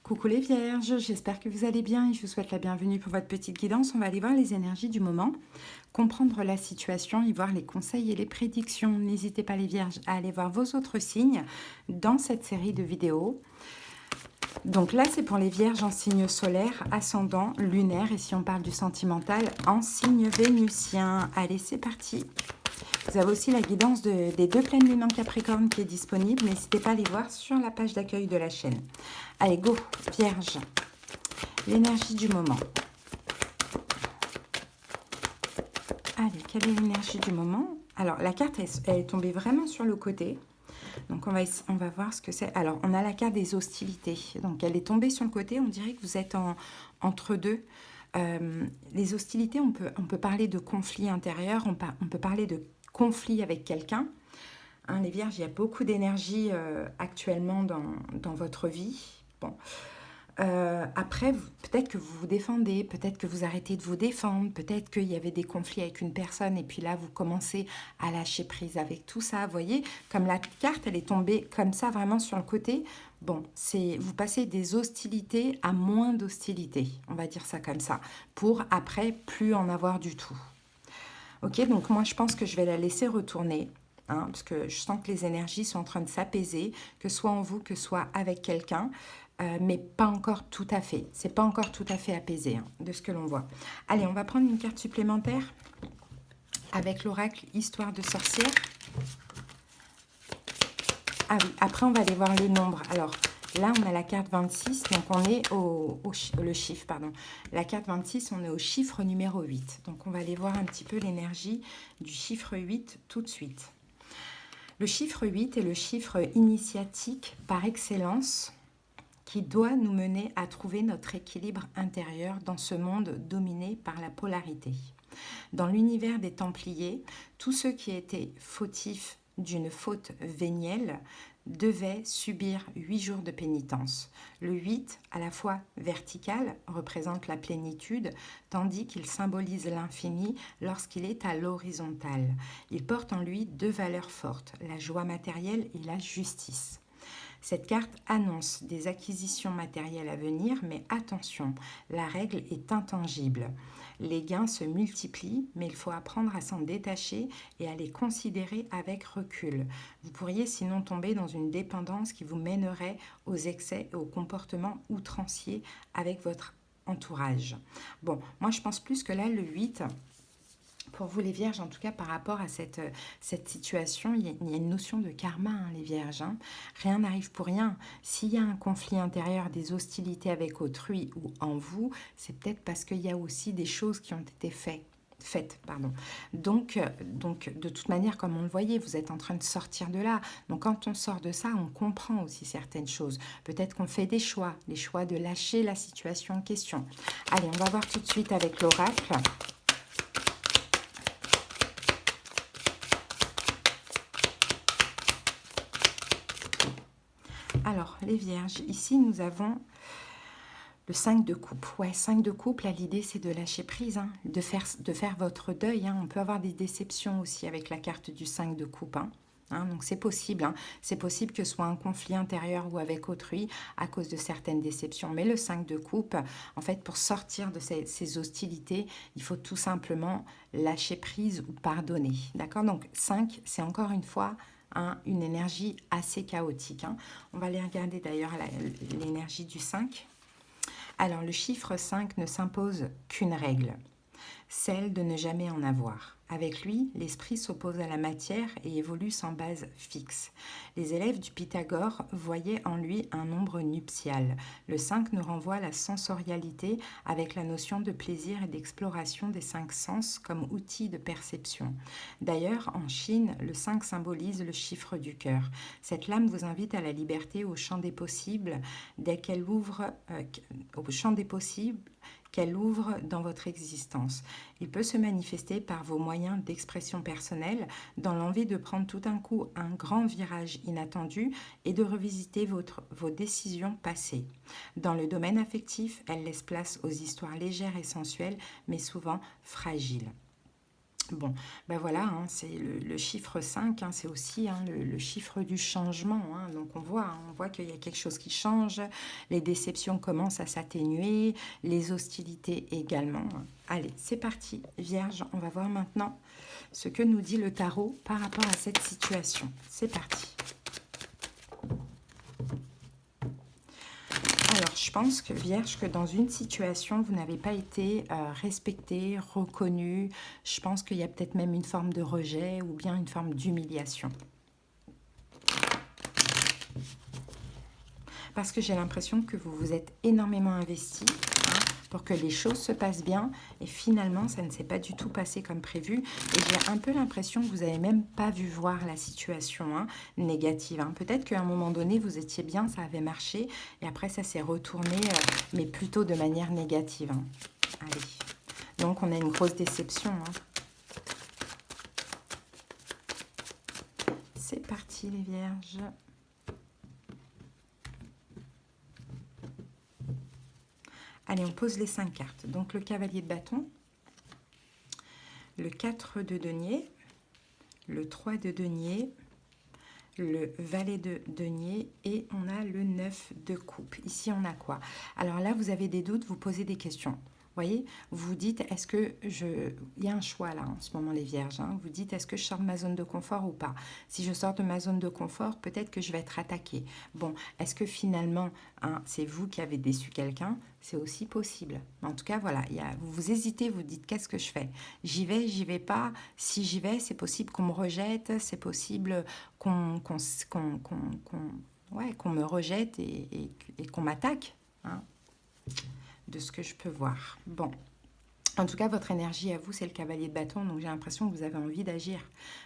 Coucou les vierges, j'espère que vous allez bien et je vous souhaite la bienvenue pour votre petite guidance. On va aller voir les énergies du moment, comprendre la situation et voir les conseils et les prédictions. N'hésitez pas les vierges à aller voir vos autres signes dans cette série de vidéos. Donc là, c'est pour les vierges en signe solaire, ascendant, lunaire et si on parle du sentimental, en signe vénusien. Allez, c'est parti. Vous avez aussi la guidance des deux pleines lunes en Capricorne qui est disponible. N'hésitez pas à aller voir sur la page d'accueil de la chaîne. Allez, go, Vierge. L'énergie du moment. Allez, quelle est l'énergie du moment? Alors, la carte, elle est tombée vraiment sur le côté. Donc, on va voir ce que c'est. Alors, on a la carte des hostilités. Donc, elle est tombée sur le côté. On dirait que vous êtes entre deux. Les hostilités, on peut parler de conflit intérieur. On peut parler de conflit avec quelqu'un. Hein, les vierges, il y a beaucoup d'énergie actuellement dans votre vie. Bon. Après, peut-être que vous vous défendez, peut-être que vous arrêtez de vous défendre, peut-être qu'il y avait des conflits avec une personne et puis là, vous commencez à lâcher prise avec tout ça. Vous voyez, comme la carte, elle est tombée comme ça, vraiment sur le côté. Bon, vous passez des hostilités à moins d'hostilités, on va dire ça comme ça, pour après plus en avoir du tout. Ok, donc moi, je pense que je vais la laisser retourner. Hein, parce que je sens que les énergies sont en train de s'apaiser, que soit en vous, que soit avec quelqu'un, mais pas encore tout à fait. C'est pas encore tout à fait apaisé hein, de ce que l'on voit. Allez, on va prendre une carte supplémentaire avec l'oracle Histoire de sorcière. Ah oui, après on va aller voir le nombre. Alors là, on a la carte 26, donc on est le chiffre, pardon. La carte 26, on est au chiffre numéro 8. Donc on va aller voir un petit peu l'énergie du chiffre 8 tout de suite. Le chiffre 8 est le chiffre initiatique par excellence qui doit nous mener à trouver notre équilibre intérieur dans ce monde dominé par la polarité. Dans l'univers des Templiers, tous ceux qui étaient fautifs d'une faute vénielle devaient subir 8 jours de pénitence. Le 8, à la fois vertical, représente la plénitude, tandis qu'il symbolise l'infini lorsqu'il est à l'horizontale. Il porte en lui deux valeurs fortes, la joie matérielle et la justice. Cette carte annonce des acquisitions matérielles à venir, mais attention, la règle est intangible. Les gains se multiplient, mais il faut apprendre à s'en détacher et à les considérer avec recul. Vous pourriez sinon tomber dans une dépendance qui vous mènerait aux excès et aux comportements outranciers avec votre entourage. Bon, moi je pense plus que là, le 8... Pour vous les vierges, en tout cas par rapport à cette situation, il y a une notion de karma, hein, les vierges. Hein. Rien n'arrive pour rien. S'il y a un conflit intérieur, des hostilités avec autrui ou en vous, c'est peut-être parce qu'il y a aussi des choses qui ont été faites. Donc, de toute manière, comme on le voyait, vous êtes en train de sortir de là. Donc, quand on sort de ça, on comprend aussi certaines choses. Peut-être qu'on fait des choix, les choix de lâcher la situation en question. Allez, on va voir tout de suite avec l'oracle. Alors, les vierges, ici, nous avons le 5 de coupe. Ouais, 5 de coupe, là, l'idée, c'est de lâcher prise, hein, de faire votre deuil. Hein. On peut avoir des déceptions aussi avec la carte du 5 de coupe. Hein, donc, c'est possible. Hein. C'est possible que ce soit un conflit intérieur ou avec autrui à cause de certaines déceptions. Mais le 5 de coupe, en fait, pour sortir de ces hostilités, il faut tout simplement lâcher prise ou pardonner. D'accord? Donc, 5, c'est encore une fois... une énergie assez chaotique. Hein. On va aller regarder d'ailleurs l'énergie du 5. Alors, le chiffre 5 ne s'impose qu'une règle, celle de ne jamais en avoir. Avec lui, l'esprit s'oppose à la matière et évolue sans base fixe. Les élèves du Pythagore voyaient en lui un nombre nuptial. Le 5 nous renvoie à la sensorialité avec la notion de plaisir et d'exploration des 5 sens comme outil de perception. D'ailleurs, en Chine, le 5 symbolise le chiffre du cœur. Cette lame vous invite à la liberté au champ des possibles dès qu'elle ouvre au champ des possibles qu'elle ouvre dans votre existence. Il peut se manifester par vos moyens d'expression personnelle, dans l'envie de prendre tout d'un coup un grand virage inattendu et de revisiter vos décisions passées. Dans le domaine affectif, elle laisse place aux histoires légères et sensuelles, mais souvent fragiles. Bon, ben voilà, hein, c'est le chiffre 5, hein, c'est aussi hein, le chiffre du changement. Hein. Donc on voit qu'il y a quelque chose qui change, les déceptions commencent à s'atténuer, les hostilités également. Allez, c'est parti, Vierge, on va voir maintenant ce que nous dit le tarot par rapport à cette situation. C'est parti. Alors, je pense que Vierge, que dans une situation, vous n'avez pas été respecté, reconnu. Je pense qu'il y a peut-être même une forme de rejet ou bien une forme d'humiliation. Parce que j'ai l'impression que vous vous êtes énormément investi pour que les choses se passent bien. Et finalement, ça ne s'est pas du tout passé comme prévu. Et j'ai un peu l'impression que vous n'avez même pas vu voir la situation négative. Peut-être qu'à un moment donné, vous étiez bien, ça avait marché. Et après, ça s'est retourné, mais plutôt de manière négative. Allez. Donc, on a une grosse déception. C'est parti, les Vierges. Allez, on pose les 5 cartes. Donc, le cavalier de bâton, le 4 de denier, le 3 de denier, le valet de denier et on a le 9 de coupe. Ici, on a quoi? Alors là, vous avez des doutes, vous posez des questions. Vous voyez, vous vous dites, est-ce que je... Il y a un choix là en ce moment, les Vierges. Vous dites, est-ce que je sors de ma zone de confort ou pas? Si je sors de ma zone de confort, peut-être que je vais être attaquée. Bon, est-ce que finalement, c'est vous qui avez déçu quelqu'un? C'est aussi possible. En tout cas, voilà, vous hésitez, vous dites, qu'est-ce que je fais? J'y vais pas. Si j'y vais, c'est possible qu'on me rejette, c'est possible qu'on me rejette et qu'on m'attaque. De ce que je peux voir. Bon, en tout cas, votre énergie à vous, c'est le cavalier de bâton. Donc, j'ai l'impression que vous avez envie d'agir.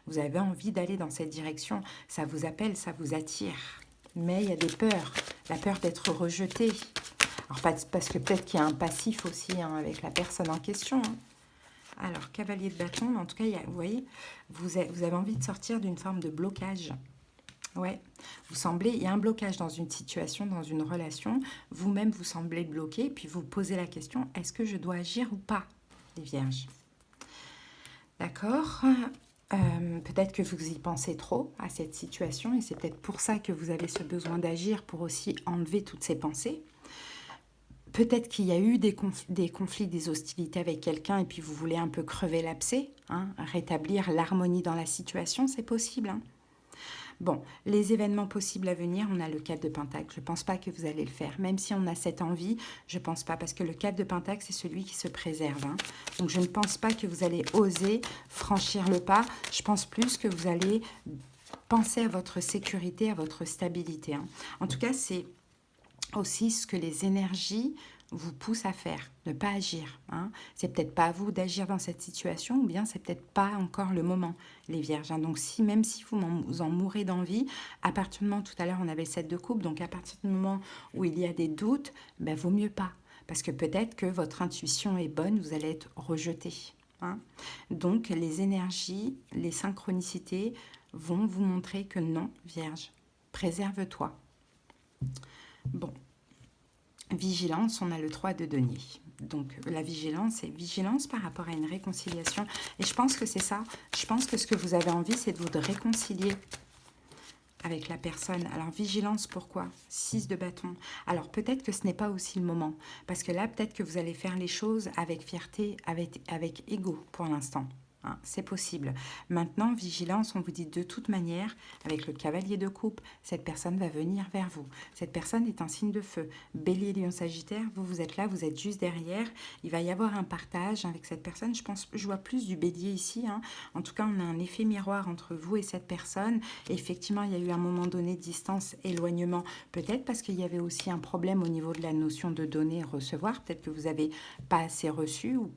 Vous avez envie d'aller dans cette direction. Ça vous appelle, ça vous attire. Mais il y a des peurs. La peur d'être rejeté. Alors, parce que peut-être qu'il y a un passif aussi avec la personne en question. Alors, cavalier de bâton, en tout cas, vous voyez, vous avez envie de sortir d'une forme de blocage. Ouais, il y a un blocage dans une situation, dans une relation. Vous-même, vous semblez bloqué, puis vous posez la question, est-ce que je dois agir ou pas, les Vierges? D'accord. Peut-être que vous y pensez trop à cette situation, et c'est peut-être pour ça que vous avez ce besoin d'agir, pour aussi enlever toutes ces pensées. Peut-être qu'il y a eu des conflits, des hostilités avec quelqu'un, et puis vous voulez un peu crever l'abcès, rétablir l'harmonie dans la situation, c'est possible, Bon, les événements possibles à venir, on a le 4 de Pentacle. Je ne pense pas que vous allez le faire. Même si on a cette envie, je ne pense pas. Parce que le 4 de Pentacle, c'est celui qui se préserve. Donc, je ne pense pas que vous allez oser franchir le pas. Je pense plus que vous allez penser à votre sécurité, à votre stabilité. En tout cas, c'est aussi ce que les énergies vous pousse à faire, ne pas agir. C'est peut-être pas à vous d'agir dans cette situation, ou bien c'est peut-être pas encore le moment, les Vierges. Donc même si vous en mourrez d'envie, à partir du moment, tout à l'heure on avait le 7 de coupe, donc à partir du moment où il y a des doutes, vaut mieux pas. Parce que peut-être que votre intuition est bonne, vous allez être rejeté. Donc les énergies, les synchronicités vont vous montrer que non, Vierge, préserve-toi. Bon. Vigilance, on a le 3 de denier. Donc la vigilance, c'est vigilance par rapport à une réconciliation. Et je pense que c'est ça. Je pense que ce que vous avez envie, c'est de vous réconcilier avec la personne. Alors vigilance, pourquoi? 6 de bâton. Alors peut-être que ce n'est pas aussi le moment. Parce que là, peut-être que vous allez faire les choses avec fierté, avec ego pour l'instant. C'est possible. Maintenant, vigilance, on vous dit de toute manière, avec le cavalier de coupe, cette personne va venir vers vous. Cette personne est un signe de feu. Bélier, Lion, Sagittaire, vous êtes là, vous êtes juste derrière. Il va y avoir un partage avec cette personne. Je vois plus du bélier ici. En tout cas, on a un effet miroir entre vous et cette personne. Et effectivement, il y a eu un moment donné de distance, éloignement. Peut-être parce qu'il y avait aussi un problème au niveau de la notion de donner et recevoir. Peut-être que vous n'avez pas assez reçu ou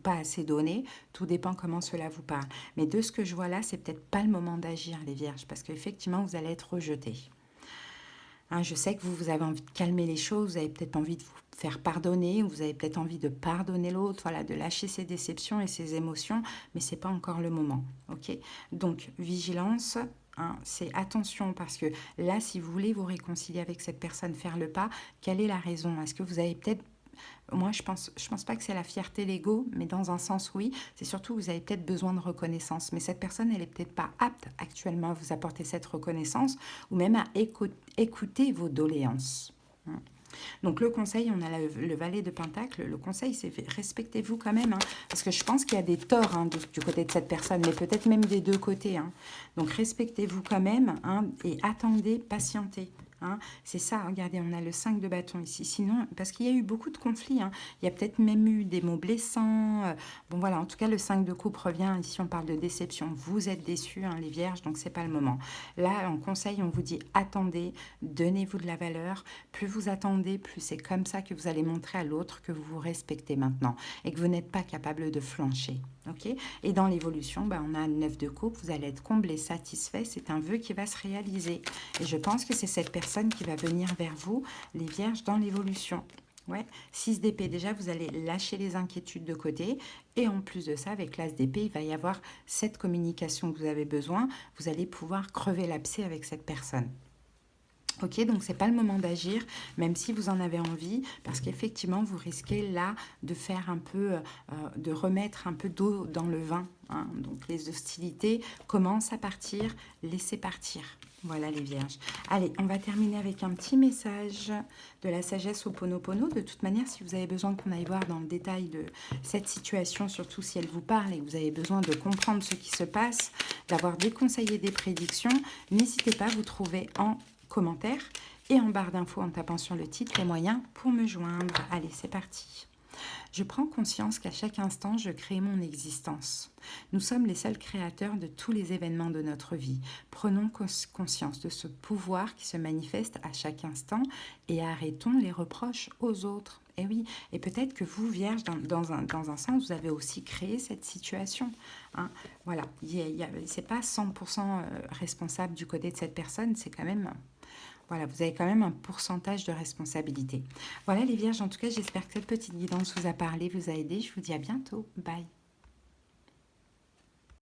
pas assez donné, tout dépend comment cela vous parle. Mais de ce que je vois là, c'est peut-être pas le moment d'agir, les Vierges, parce qu'effectivement, vous allez être rejetés. Je sais que vous avez envie de calmer les choses, vous avez peut-être envie de vous faire pardonner, ou vous avez peut-être envie de pardonner l'autre, voilà, de lâcher ses déceptions et ses émotions, mais c'est pas encore le moment, ok? Donc, vigilance, c'est attention, parce que là, si vous voulez vous réconcilier avec cette personne, faire le pas, quelle est la raison? Est-ce que vous avez peut-être Moi, je pense pas que c'est la fierté, l'ego, mais dans un sens, oui. C'est surtout que vous avez peut-être besoin de reconnaissance. Mais cette personne, elle est peut-être pas apte actuellement à vous apporter cette reconnaissance ou même à écouter vos doléances. Hein. Donc le conseil, on a le valet de Pentacle. Le conseil, c'est respectez-vous quand même. Hein, parce que je pense qu'il y a des torts hein, du côté de cette personne, mais peut-être même des deux côtés. Hein. Donc respectez-vous quand même hein, et attendez, patientez. Hein. C'est ça, regardez, on a le 5 de bâton ici. Sinon, parce qu'il y a eu beaucoup de conflits, hein. Il y a peut-être même eu des mots blessants. Bon voilà, en tout cas, le 5 de coupe revient. Ici, on parle de déception. Vous êtes déçus, hein, les vierges, donc c'est pas le moment. Là, en conseil, on vous dit attendez, donnez-vous de la valeur. Plus vous attendez, plus c'est comme ça que vous allez montrer à l'autre que vous vous respectez maintenant et que vous n'êtes pas capable de flancher. Okay, et dans l'évolution, ben, on a le 9 de coupe, vous allez être comblé, satisfait, c'est un vœu qui va se réaliser. Et je pense que c'est cette personne qui va venir vers vous, les vierges, dans l'évolution. Ouais, 6 d'épée, déjà, vous allez lâcher les inquiétudes de côté. Et en plus de ça, avec l'as d'épée, il va y avoir cette communication que vous avez besoin. Vous allez pouvoir crever l'abcès avec cette personne. Ok, donc c'est pas le moment d'agir, même si vous en avez envie, parce qu'effectivement, vous risquez là de faire un peu, de remettre un peu d'eau dans le vin. Hein. Donc les hostilités commencent à partir, laissez partir. Voilà les vierges. Allez, on va terminer avec un petit message de la sagesse au Ho'oponopono. De toute manière, si vous avez besoin qu'on aille voir dans le détail de cette situation, surtout si elle vous parle et que vous avez besoin de comprendre ce qui se passe, d'avoir des conseils et des prédictions, n'hésitez pas à vous trouver en commentaire et en barre d'infos en tapant sur le titre les moyens pour me joindre. Allez, c'est parti. Je prends conscience qu'à chaque instant, je crée mon existence. Nous sommes les seuls créateurs de tous les événements de notre vie. Prenons conscience de ce pouvoir qui se manifeste à chaque instant et arrêtons les reproches aux autres. Et oui, et peut-être que vous, Vierge, dans un sens, vous avez aussi créé cette situation. Hein. Voilà, c'est pas 100% responsable du côté de cette personne, c'est quand même... Voilà, vous avez quand même un pourcentage de responsabilité. Voilà les vierges, en tout cas, j'espère que cette petite guidance vous a parlé, vous a aidé. Je vous dis à bientôt. Bye.